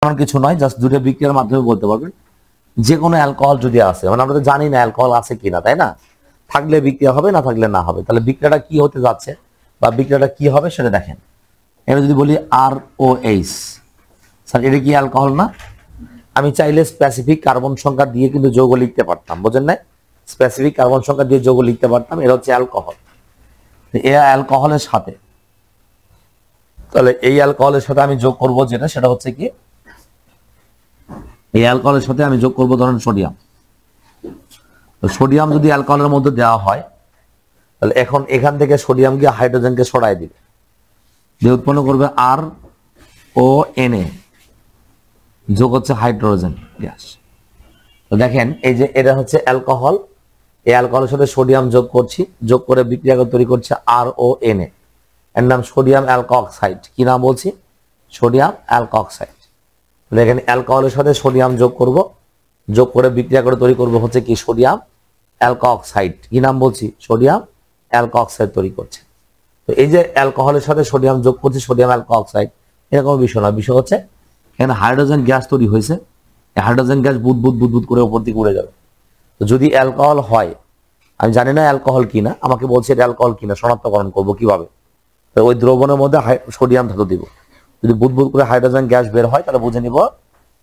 এমন কিছু নয়, জাস্ট দুটো বিক্রিয়ার মাধ্যমে বলতে পারবেন যে কোনো অ্যালকোহল যদি আছে, মানে আমরা তো জানি না অ্যালকোহল আছে কিনা, তাই না? থাকলে বিক্রিয়া হবে, না থাকলে না হবে। তাহলে বিক্রিয়াটা কি হতে যাচ্ছে বা বিক্রিয়াটা কি হবে সেটা দেখেন। এটা যদি বলি ROH, স্যার এটা কি অ্যালকোহল না? আমি চাইলে স্পেসিফিক কার্বন সংখ্যা দিয়ে কিন্তু যৌগ লিখতে পারতাম, বুঝেন না? স্পেসিফিক কার্বন সংখ্যা দিয়ে যৌগ লিখতে পারতাম। এটা হচ্ছে অ্যালকোহল। এই অ্যালকোহলের সাথে, তাহলে এই অ্যালকোহলের সাথে আমি যোগ করব যেটা, সেটা হচ্ছে কি, এই অ্যালকোহলের সাথে আমি যোগ করব ধরেন সোডিয়াম। তো সোডিয়াম যদি অ্যালকোহলের মধ্যে দেওয়া হয়, তাহলে এখন এখান থেকে সোডিয়াম গিয়ে হাইড্রোজেনকে সরাই দিবে, দিয়ে উৎপন্ন করবে RONA, যোগ হচ্ছে হাইড্রোজেন গ্যাস। তো দেখেন এই যে এটা হচ্ছে অ্যালকোহল, এই অ্যালকোহলের সাথে সোডিয়াম যোগ করছি, যোগ করে বিক্রিয়া তৈরি করছে RONA, এর নাম সোডিয়াম অ্যালকোক্সাইড। কি নাম বলছি? সোডিয়াম অ্যালকোক্সাইড। এখানে অ্যালকোহলের সাথে সোডিয়াম যোগ করব, যোগ করে বিক্রিয়া করে তৈরি করব হচ্ছে কি সোডিয়াম অ্যালকোক্সাইড। কি নাম বলছি? সোডিয়াম অ্যালকোক্সাইড তৈরি করছে। তো এই যে অ্যালকোহলের সাথে সোডিয়াম যোগ করছি, সোডিয়াম অ্যালকোক্সাইড, এরকম বিষয় না। বিষয় হচ্ছে এখানে হাইড্রোজেন গ্যাস তৈরি হয়েছে, এই হাইড্রোজেন গ্যাস বুদবুদ করে উপর দিকে উড়ে যাবে। তো যদি অ্যালকোহল হয়, আমি জানি না অ্যালকোহল কিনা, আমাকে বলছে এটা অ্যালকোহল কিনা, শনাক্তকরণ করবো কিভাবে? তো ওই দ্রবণের মধ্যে সোডিয়াম ধাতু দিব, যদি বুদবুদ করে হাইড্রোজেন গ্যাস বের হয় তাহলে বুঝে নিব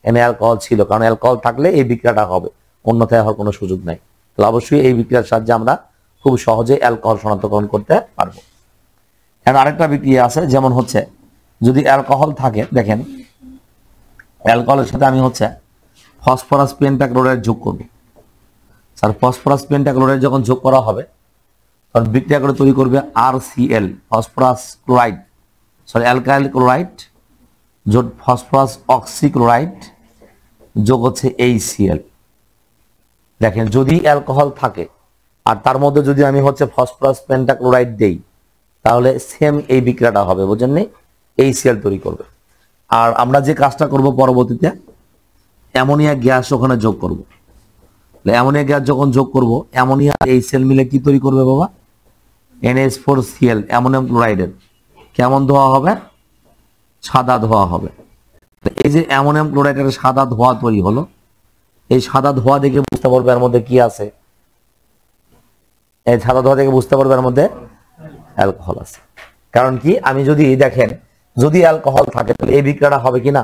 এখানে অ্যালকোহল ছিল, কারণ অ্যালকোহল থাকলে এই বিক্রিয়াটা হবে, অন্যথায় হওয়ার কোনো সুযোগ নাই। তাহলে অবশ্যই এই বিক্রিয়ার সাহায্যে আমরা খুব সহজে অ্যালকোহল শনাক্তকরণ করতে পারবো। এখন আরেকটা বিক্রিয়া আছে, যেমন হচ্ছে যদি অ্যালকোহল থাকে, দেখেন অ্যালকোহলের সাথে আমি হচ্ছে ফসফরাস পেন্টাক্লোরাইড যোগ করব। স্যার ফসফরাস পেন্টাক্লোরাইড যখন যোগ করা হবে, তখন বিক্রিয়া করে তৈরি করবে RCl, phosphorus chloride, sorry alkyl chloride যোগ ফসফরাস অক্সিক্লোরাইড যোগ হচ্ছে HCl। দেখেন যদি অ্যালকোহল থাকে আর তার মধ্যে যদি আমি হচ্ছে ফসফরাস পেন্টাক্লোরাইড দেই, তাহলে সেম এই বিক্রিয়াটা হবে, বুঝেন নি? HCl তৈরি করবে। আর আমরা যে কাজটা করব পরবর্তীতে, অ্যামোনিয়া গ্যাস ওখানে যোগ করব। অ্যামোনিয়া গ্যাস যখন যোগ করব, অ্যামোনিয়া HCl মিলে কি তৈরি করবে বাবা? NH4Cl, অ্যামোনিয়াম ক্লোরাইডের কেমন ধোয়া হবে? সাদা ধোয়া হবে। এই যে অ্যামোনিয়াম ক্লোরাইডের সাদা ধোয়া তৈরি হলো, এই সাদা ধোয়া দেখে বুঝতে পারবে এর মধ্যে কি আছে। এই সাদা ধোয়া দেখে বুঝতে পারবে এর মধ্যে অ্যালকোহল আছে। কারণ কি, আমি যদি দেখেন যদি অ্যালকোহল থাকে তাহলে এই বিক্রিয়াটা হবে কিনা,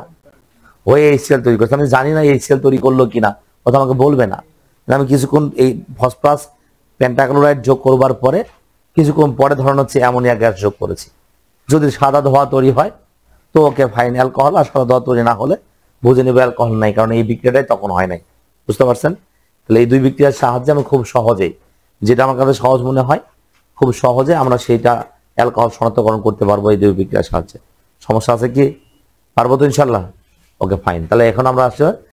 ওই HCl তৈরি করছে। আমি জানি না HCl তৈরি করলো কিনা, ওটা আমাকে বলবে না। আমি কিছুক্ষণ এই ফসফরাস পেন্টাক্লোরাইড যোগ করবার পরে কিছুক্ষণ পরে ধরুন হচ্ছে অ্যামোনিয়া গ্যাস যোগ করেছি, যদি সাদা ধোয়া তৈরি হয় তো ওকে ফাইন অ্যালকোহল, আর সাদা ধোয়া তৈরি না হলে বুঝে নেবে অ্যালকোহল নাই, কারণ এই বিক্রিয়াটাই তখন হয় নাই। বুঝতে পারছেন? তাহলে এই দুই বিক্রিয়ার সাহায্যে আমি খুব সহজেই, যেটা আমার কাছে সহজ মনে হয়, খুব সহজে আমরা সেইটা অ্যালকোহল শনাক্তকরণ করতে পারবো এই দুই বিক্রিয়ার সাহায্যে। সমস্যা আছে কি? পারবো তো ইনশাল্লাহ? Okay fine. তাহলে এখন আমরা আসলে